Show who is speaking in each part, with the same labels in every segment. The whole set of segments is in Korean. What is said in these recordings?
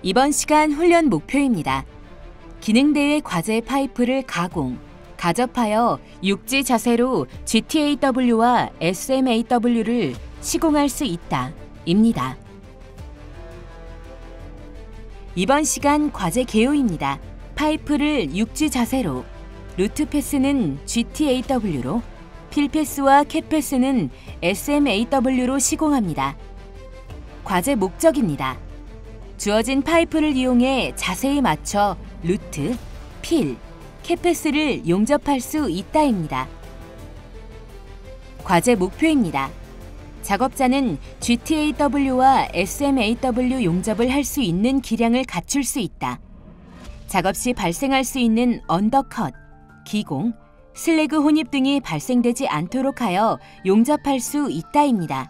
Speaker 1: 이번 시간 훈련 목표입니다. 기능대회 과제 파이프를 가공, 가접하여 육지 자세로 GTAW와 SMAW를 시공할 수 있다 입니다. 이번 시간 과제 개요입니다. 파이프를 육지 자세로, 루트 패스는 GTAW로, 필 패스와 캡 패스는 SMAW로 시공합니다. 과제 목적입니다. 주어진 파이프를 이용해 자세에 맞춰 루트, 필, 캡 패스를 용접할 수 있다입니다. 과제 목표입니다. 작업자는 GTAW와 SMAW 용접을 할 수 있는 기량을 갖출 수 있다. 작업 시 발생할 수 있는 언더컷, 기공, 슬래그 혼입 등이 발생되지 않도록 하여 용접할 수 있다입니다.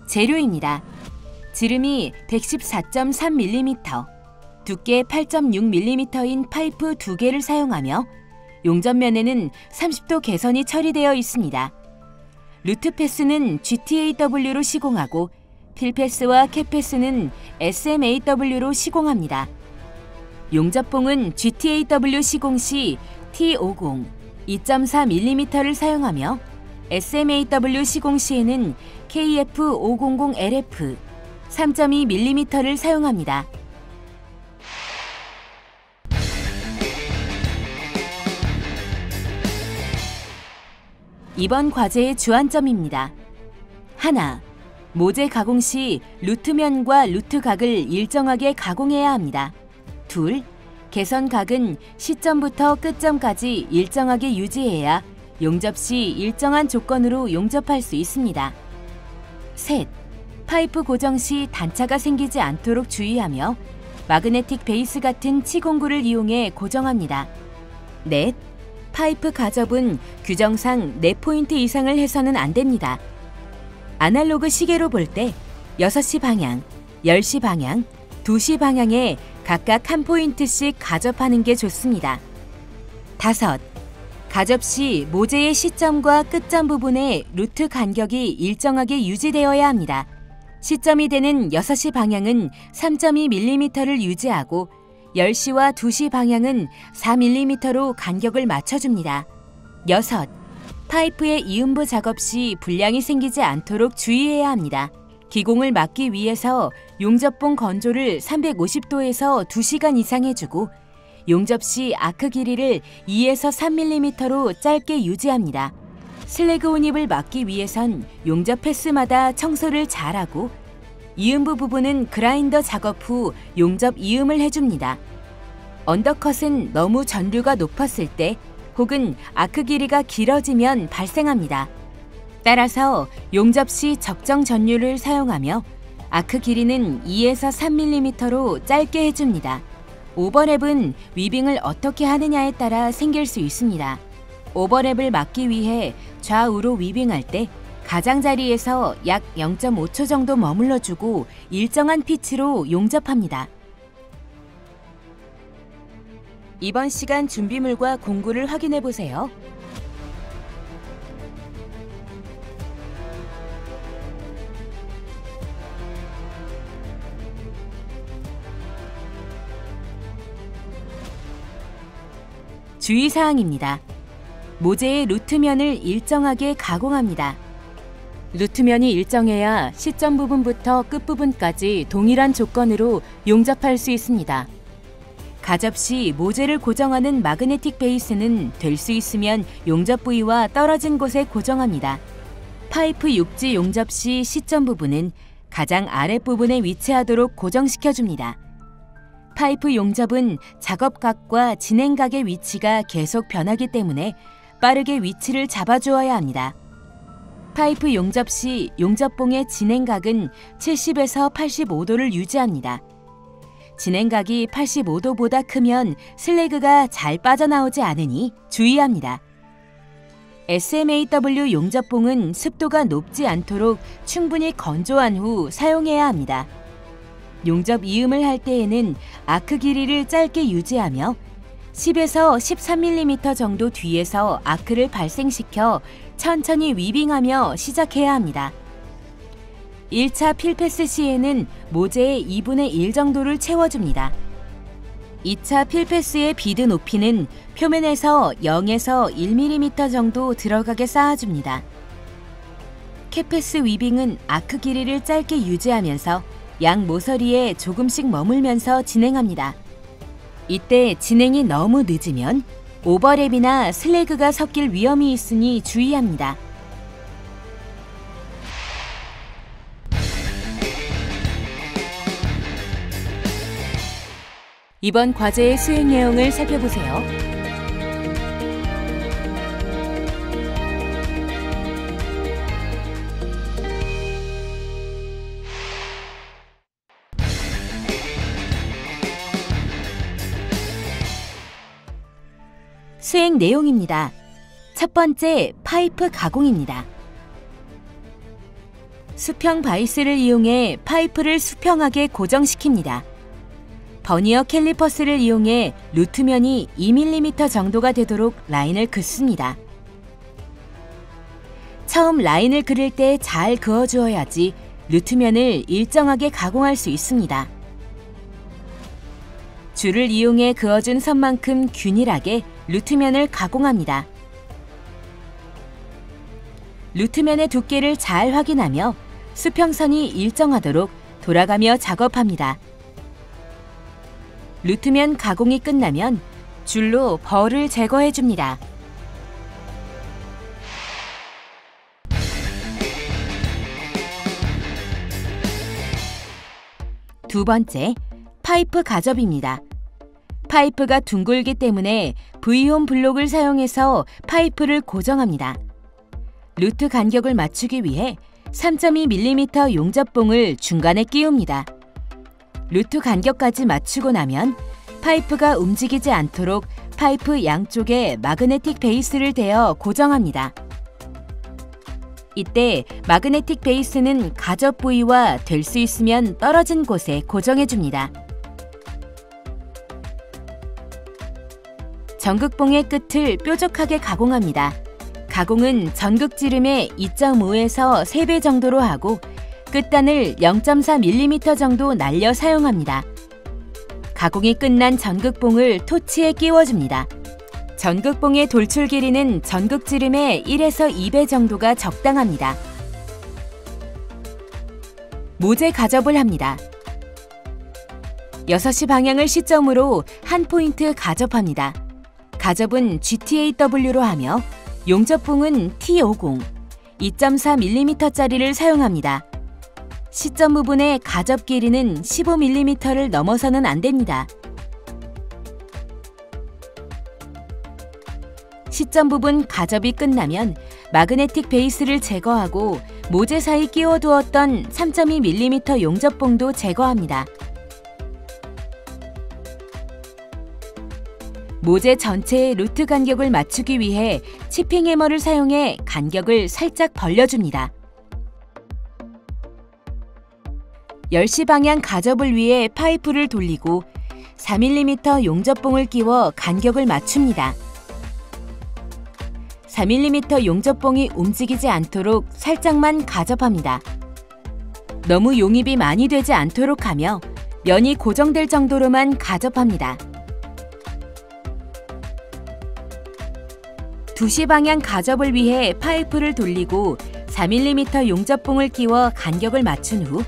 Speaker 1: 재료입니다. 지름이 114.3mm, 두께 8.6mm인 파이프 2개를 사용하며 용접면에는 30도 개선이 처리되어 있습니다. 루트 패스는 GTAW로 시공하고 필 패스와 캡 패스는 SMAW로 시공합니다. 용접봉은 GTAW 시공 시 T50 2.4mm를 사용하며 SMAW 시공 시에는 KF500LF 3.2mm를 사용합니다. 이번 과제의 주안점입니다. 하나, 모재 가공 시 루트면과 루트각을 일정하게 가공해야 합니다. 둘, 개선각은 시점부터 끝점까지 일정하게 유지해야 용접 시 일정한 조건으로 용접할 수 있습니다. 셋, 파이프 고정 시 단차가 생기지 않도록 주의하며 마그네틱 베이스 같은 치공구를 이용해 고정합니다. 넷, 파이프 가접은 규정상 4포인트 이상을 해서는 안 됩니다. 아날로그 시계로 볼 때 6시 방향, 10시 방향, 2시 방향에 각각 1포인트씩 가접하는 게 좋습니다. 다섯, 가접 시 모재의 시점과 끝점 부분의 루트 간격이 일정하게 유지되어야 합니다. 시점이 되는 6시 방향은 3.2mm를 유지하고 10시와 2시 방향은 4mm로 간격을 맞춰줍니다. 여섯, 파이프의 이음부 작업 시 불량이 생기지 않도록 주의해야 합니다. 기공을 막기 위해서 용접봉 건조를 350도에서 2시간 이상 해주고 용접 시 아크 길이를 2에서 3mm로 짧게 유지합니다. 슬래그 혼입을 막기 위해선 용접 패스마다 청소를 잘하고 이음부 부분은 그라인더 작업 후 용접 이음을 해줍니다. 언더컷은 너무 전류가 높았을 때 혹은 아크 길이가 길어지면 발생합니다. 따라서 용접 시 적정 전류를 사용하며 아크 길이는 2에서 3mm로 짧게 해줍니다. 오버랩은 위빙을 어떻게 하느냐에 따라 생길 수 있습니다. 오버랩을 막기 위해 좌우로 위빙할 때 가장자리에서 약 0.5초 정도 머물러주고 일정한 피치로 용접합니다. 이번 시간 준비물과 공구를 확인해 보세요. 주의사항입니다. 모재의 루트면을 일정하게 가공합니다. 루트면이 일정해야 시점 부분부터 끝부분까지 동일한 조건으로 용접할 수 있습니다. 가접 시 모재를 고정하는 마그네틱 베이스는 될 수 있으면 용접 부위와 떨어진 곳에 고정합니다. 파이프 육지 용접 시 시점 부분은 가장 아랫부분에 위치하도록 고정시켜줍니다. 파이프 용접은 작업각과 진행각의 위치가 계속 변하기 때문에 빠르게 위치를 잡아주어야 합니다. 파이프 용접 시 용접봉의 진행각은 70에서 85도를 유지합니다. 진행각이 85도보다 크면 슬래그가 잘 빠져나오지 않으니 주의합니다. SMAW 용접봉은 습도가 높지 않도록 충분히 건조한 후 사용해야 합니다. 용접 이음을 할 때에는 아크 길이를 짧게 유지하며 10에서 13mm 정도 뒤에서 아크를 발생시켜 천천히 위빙하며 시작해야 합니다. 1차 필패스 시에는 모재의 2분의 1 정도를 채워줍니다. 2차 필패스의 비드 높이는 표면에서 0에서 1mm 정도 들어가게 쌓아줍니다. 캡패스 위빙은 아크 길이를 짧게 유지하면서 양 모서리에 조금씩 머물면서 진행합니다. 이때 진행이 너무 늦으면 오버랩이나 슬래그가 섞일 위험이 있으니 주의합니다. 이번 과제의 수행 내용을 살펴보세요. 수행 내용입니다. 첫 번째, 파이프 가공입니다. 수평 바이스를 이용해 파이프를 수평하게 고정시킵니다. 버니어 캘리퍼스를 이용해 루트면이 2mm 정도가 되도록 라인을 긋습니다. 처음 라인을 그릴 때 잘 그어주어야지 루트면을 일정하게 가공할 수 있습니다. 줄을 이용해 그어준 선만큼 균일하게 루트면을 가공합니다. 루트면의 두께를 잘 확인하며 수평선이 일정하도록 돌아가며 작업합니다. 루트면 가공이 끝나면 줄로 벌을 제거해줍니다. 두 번째, 파이프 가접입니다. 파이프가 둥글기 때문에 V홈 블록을 사용해서 파이프를 고정합니다. 루트 간격을 맞추기 위해 3.2mm 용접봉을 중간에 끼웁니다. 루트 간격까지 맞추고 나면 파이프가 움직이지 않도록 파이프 양쪽에 마그네틱 베이스를 대어 고정합니다. 이때 마그네틱 베이스는 가접 부위와 될 수 있으면 떨어진 곳에 고정해줍니다. 전극봉의 끝을 뾰족하게 가공합니다. 가공은 전극지름의 2.5에서 3배 정도로 하고 끝단을 0.4mm 정도 날려 사용합니다. 가공이 끝난 전극봉을 토치에 끼워줍니다. 전극봉의 돌출 길이는 전극지름의 1에서 2배 정도가 적당합니다. 모재 가접을 합니다. 6시 방향을 시점으로 한 포인트 가접합니다. 가접은 GTAW로 하며 용접봉은 T50, 2.4mm짜리를 사용합니다. 시점 부분의 가접 길이는 15mm를 넘어서는 안 됩니다. 시점 부분 가접이 끝나면 마그네틱 베이스를 제거하고 모재 사이 끼워두었던 3.2mm 용접봉도 제거합니다. 모재 전체의 루트 간격을 맞추기 위해 치핑 해머를 사용해 간격을 살짝 벌려줍니다. 10시 방향 가접을 위해 파이프를 돌리고 4mm 용접봉을 끼워 간격을 맞춥니다. 4mm 용접봉이 움직이지 않도록 살짝만 가접합니다. 너무 용입이 많이 되지 않도록 하며 면이 고정될 정도로만 가접합니다. 2시 방향 가접을 위해 파이프를 돌리고 4mm 용접봉을 끼워 간격을 맞춘 후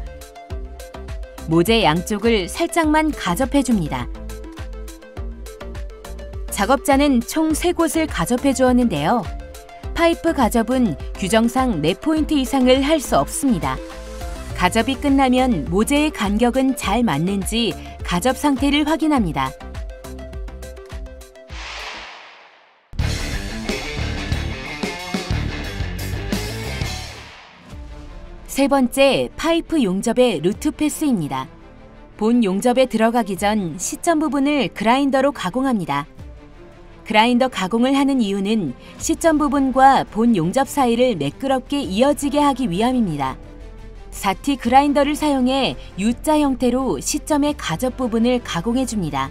Speaker 1: 모재 양쪽을 살짝만 가접해줍니다. 작업자는 총 3곳을 가접해 주었는데요. 파이프 가접은 규정상 4포인트 이상을 할 수 없습니다. 가접이 끝나면 모재의 간격은 잘 맞는지 가접 상태를 확인합니다. 세 번째, 파이프 용접의 루트 패스입니다. 본 용접에 들어가기 전 시점 부분을 그라인더로 가공합니다. 그라인더 가공을 하는 이유는 시점 부분과 본 용접 사이를 매끄럽게 이어지게 하기 위함입니다. 4T 그라인더를 사용해 U자 형태로 시점의 가접 부분을 가공해줍니다.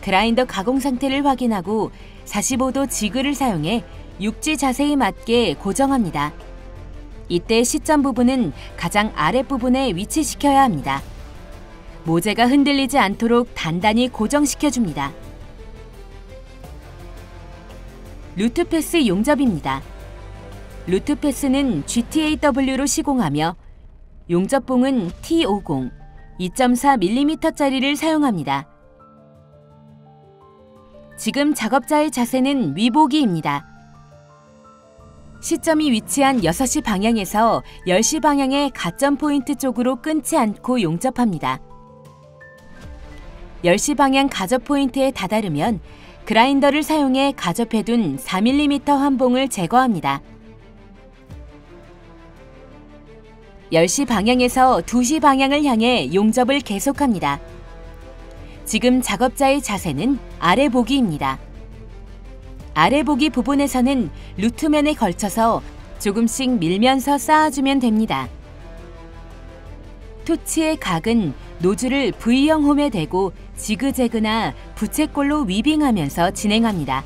Speaker 1: 그라인더 가공 상태를 확인하고 45도 지그를 사용해 육지 자세에 맞게 고정합니다. 이때 시점 부분은 가장 아랫부분에 위치시켜야 합니다. 모재가 흔들리지 않도록 단단히 고정시켜줍니다. 루트패스 용접입니다. 루트패스는 GTAW로 시공하며 용접봉은 T50 2.4mm짜리를 사용합니다. 지금 작업자의 자세는 위보기입니다. 시점이 위치한 6시 방향에서 10시 방향의 가점 포인트 쪽으로 끊지 않고 용접합니다. 10시 방향 가접 포인트에 다다르면 그라인더를 사용해 가접해둔 4mm 환봉을 제거합니다. 10시 방향에서 2시 방향을 향해 용접을 계속합니다. 지금 작업자의 자세는 아래 보기입니다. 아래 보기 부분에서는 루트면에 걸쳐서 조금씩 밀면서 쌓아주면 됩니다. 토치의 각은 노즐을 V형 홈에 대고 지그재그나 부채꼴로 위빙하면서 진행합니다.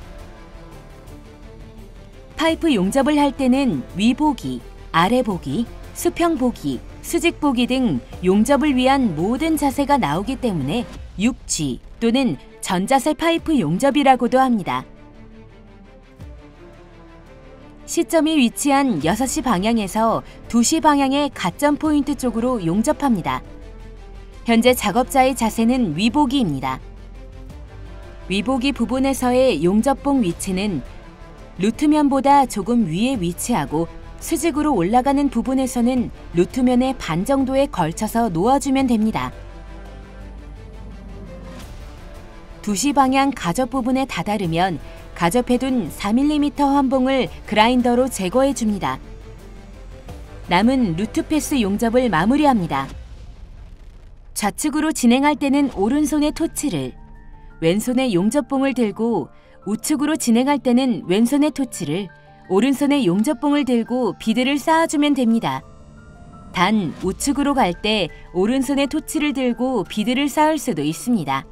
Speaker 1: 파이프 용접을 할 때는 위보기, 아래보기, 수평보기, 수직보기 등 용접을 위한 모든 자세가 나오기 때문에 6G 또는 전자세 파이프 용접이라고도 합니다. 시점이 위치한 6시 방향에서 2시 방향의 가점 포인트 쪽으로 용접합니다. 현재 작업자의 자세는 위보기입니다. 위보기 부분에서의 용접봉 위치는 루트면보다 조금 위에 위치하고 수직으로 올라가는 부분에서는 루트면의 반 정도에 걸쳐서 놓아주면 됩니다. 2시 방향 가접 부분에 다다르면 가접해둔 4mm 환봉을 그라인더로 제거해줍니다. 남은 루트패스 용접을 마무리합니다. 좌측으로 진행할 때는 오른손에 토치를, 왼손에 용접봉을 들고 우측으로 진행할 때는 왼손에 토치를, 오른손에 용접봉을 들고 비드를 쌓아주면 됩니다. 단 우측으로 갈 때 오른손에 토치를 들고 비드를 쌓을 수도 있습니다.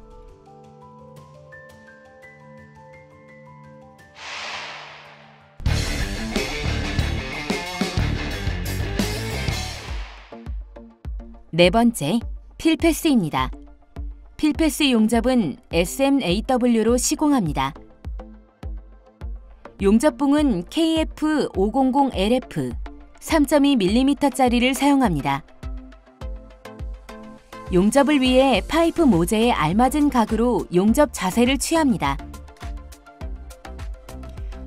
Speaker 1: 네 번째, 필패스입니다. 필패스 용접은 SMAW로 시공합니다. 용접봉은 KF500LF 3.2mm짜리를 사용합니다. 용접을 위해 파이프 모재에 알맞은 각으로 용접 자세를 취합니다.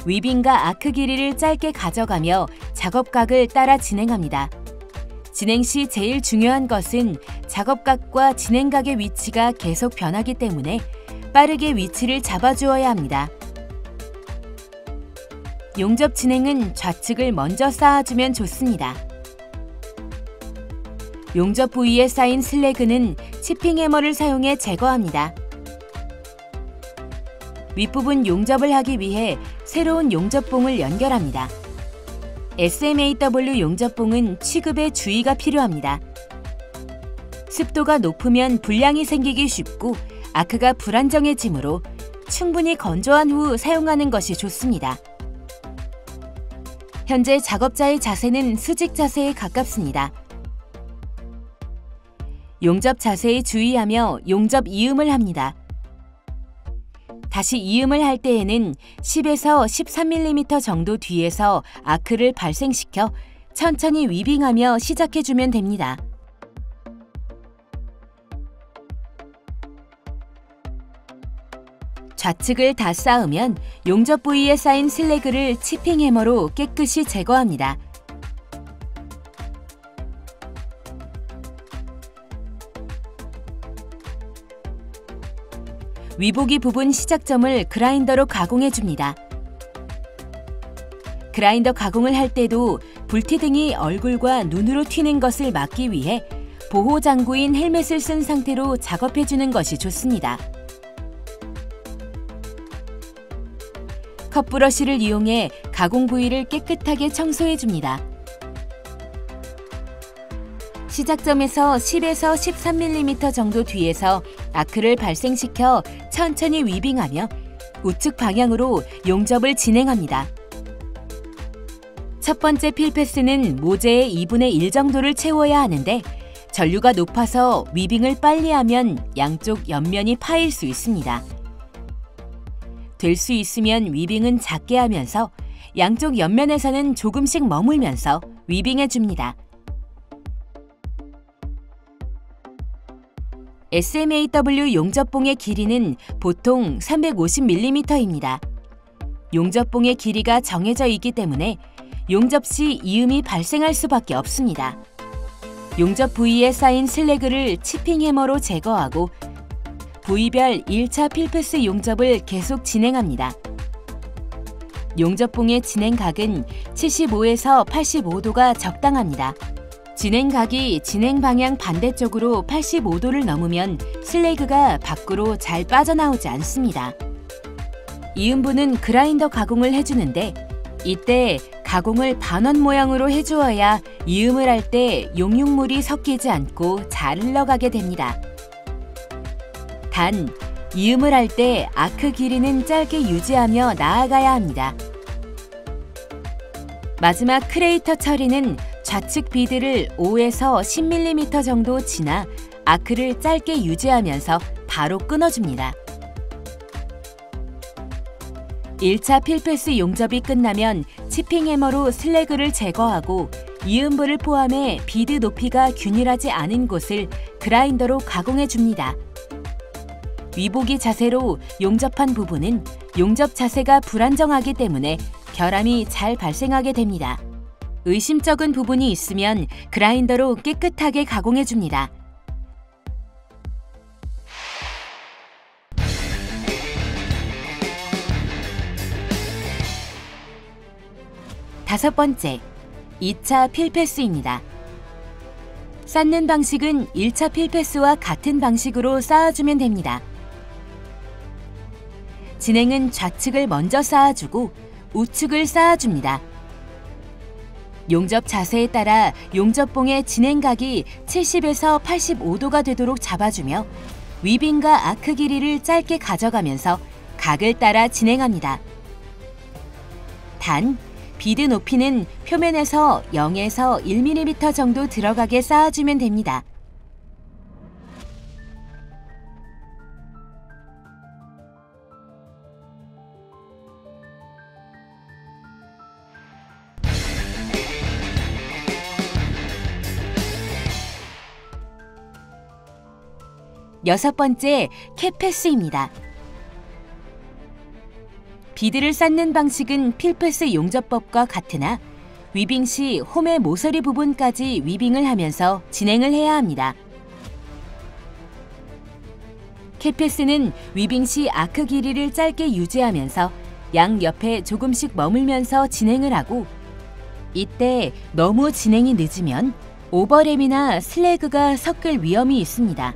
Speaker 1: 위빙과 아크 길이를 짧게 가져가며 작업각을 따라 진행합니다. 진행 시 제일 중요한 것은 작업각과 진행각의 위치가 계속 변하기 때문에 빠르게 위치를 잡아주어야 합니다. 용접 진행은 좌측을 먼저 쌓아주면 좋습니다. 용접 부위에 쌓인 슬래그는 치핑 해머를 사용해 제거합니다. 윗부분 용접을 하기 위해 새로운 용접봉을 연결합니다. SMAW 용접봉은 취급에 주의가 필요합니다. 습도가 높으면 불량이 생기기 쉽고 아크가 불안정해지므로 충분히 건조한 후 사용하는 것이 좋습니다. 현재 작업자의 자세는 수직 자세에 가깝습니다. 용접 자세에 주의하며 용접 이음을 합니다. 다시 이음을 할 때에는 10에서 13mm 정도 뒤에서 아크를 발생시켜 천천히 위빙하며 시작해주면 됩니다. 좌측을 다 쌓으면 용접 부위에 쌓인 슬래그를 치핑 해머로 깨끗이 제거합니다. 위보기 부분 시작점을 그라인더로 가공해줍니다. 그라인더 가공을 할 때도 불티등이 얼굴과 눈으로 튀는 것을 막기 위해 보호 장구인 헬멧을 쓴 상태로 작업해주는 것이 좋습니다. 컵브러쉬를 이용해 가공 부위를 깨끗하게 청소해줍니다. 시작점에서 10에서 13mm 정도 뒤에서 아크를 발생시켜 천천히 위빙하며 우측 방향으로 용접을 진행합니다. 첫 번째 필패스는 모재의 2분의 1 정도를 채워야 하는데 전류가 높아서 위빙을 빨리 하면 양쪽 옆면이 파일 수 있습니다. 될 수 있으면 위빙은 작게 하면서 양쪽 옆면에서는 조금씩 머물면서 위빙해 줍니다. SMAW 용접봉의 길이는 보통 350mm입니다. 용접봉의 길이가 정해져 있기 때문에 용접 시 이음이 발생할 수밖에 없습니다. 용접 부위에 쌓인 슬래그를 치핑 해머로 제거하고 부위별 1차 필패스 용접을 계속 진행합니다. 용접봉의 진행각은 75에서 85도가 적당합니다. 진행각이 진행 방향 반대쪽으로 85도를 넘으면 슬래그가 밖으로 잘 빠져나오지 않습니다. 이음부는 그라인더 가공을 해주는데 이때 가공을 반원 모양으로 해주어야 이음을 할 때 용융물이 섞이지 않고 잘 흘러가게 됩니다. 단, 이음을 할 때 아크 길이는 짧게 유지하며 나아가야 합니다. 마지막 크레이터 처리는 좌측 비드를 5에서 10mm 정도 지나 아크를 짧게 유지하면서 바로 끊어줍니다. 1차 필패스 용접이 끝나면 치핑 해머로 슬래그를 제거하고 이음부를 포함해 비드 높이가 균일하지 않은 곳을 그라인더로 가공해 줍니다. 위보기 자세로 용접한 부분은 용접 자세가 불안정하기 때문에 결함이 잘 발생하게 됩니다. 의심쩍은 부분이 있으면 그라인더로 깨끗하게 가공해 줍니다. 다섯 번째, 2차 필패스입니다. 쌓는 방식은 1차 필패스와 같은 방식으로 쌓아주면 됩니다. 진행은 좌측을 먼저 쌓아주고 우측을 쌓아줍니다. 용접 자세에 따라 용접봉의 진행각이 70에서 85도가 되도록 잡아주며 위빙과 아크 길이를 짧게 가져가면서 각을 따라 진행합니다. 단, 비드 높이는 표면에서 0에서 1mm 정도 들어가게 쌓아주면 됩니다. 여섯 번째, 캡패스입니다. 비드를 쌓는 방식은 필패스 용접법과 같으나 위빙 시 홈의 모서리 부분까지 위빙을 하면서 진행을 해야 합니다. 캡패스는 위빙 시 아크 길이를 짧게 유지하면서 양 옆에 조금씩 머물면서 진행을 하고 이때 너무 진행이 늦으면 오버랩이나 슬래그가 섞일 위험이 있습니다.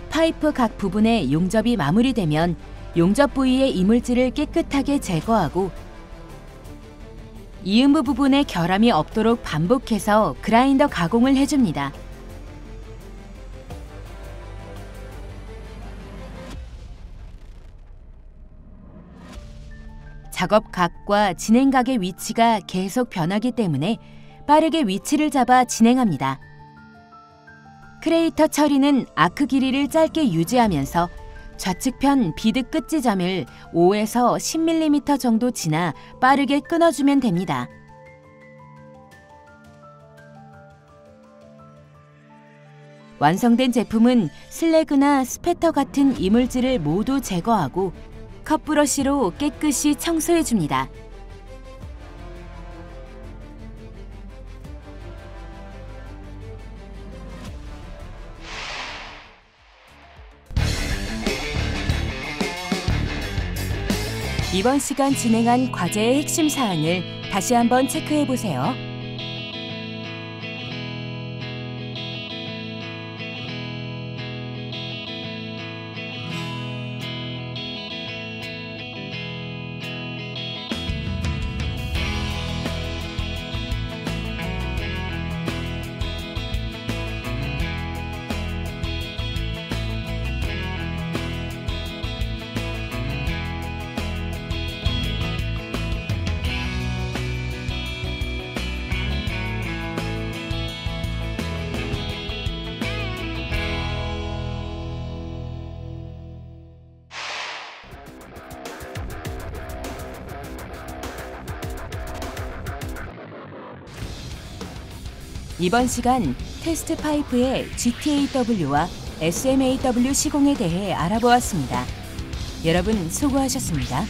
Speaker 1: 파이프 각 부분의 용접이 마무리되면 용접 부위의 이물질을 깨끗하게 제거하고 이음부 부분에 결함이 없도록 반복해서 그라인더 가공을 해줍니다. 작업 각과 진행 각의 위치가 계속 변하기 때문에 빠르게 위치를 잡아 진행합니다. 크레이터 처리는 아크 길이를 짧게 유지하면서 좌측편 비드 끝 지점을 5에서 10mm 정도 지나 빠르게 끊어주면 됩니다. 완성된 제품은 슬래그나 스패터 같은 이물질을 모두 제거하고 컵브러쉬로 깨끗이 청소해줍니다. 이번 시간 진행한 과제의 핵심 사항을 다시 한번 체크해 보세요. 이번 시간 테스트 파이프의 GTAW와 SMAW 시공에 대해 알아보았습니다. 여러분 수고하셨습니다.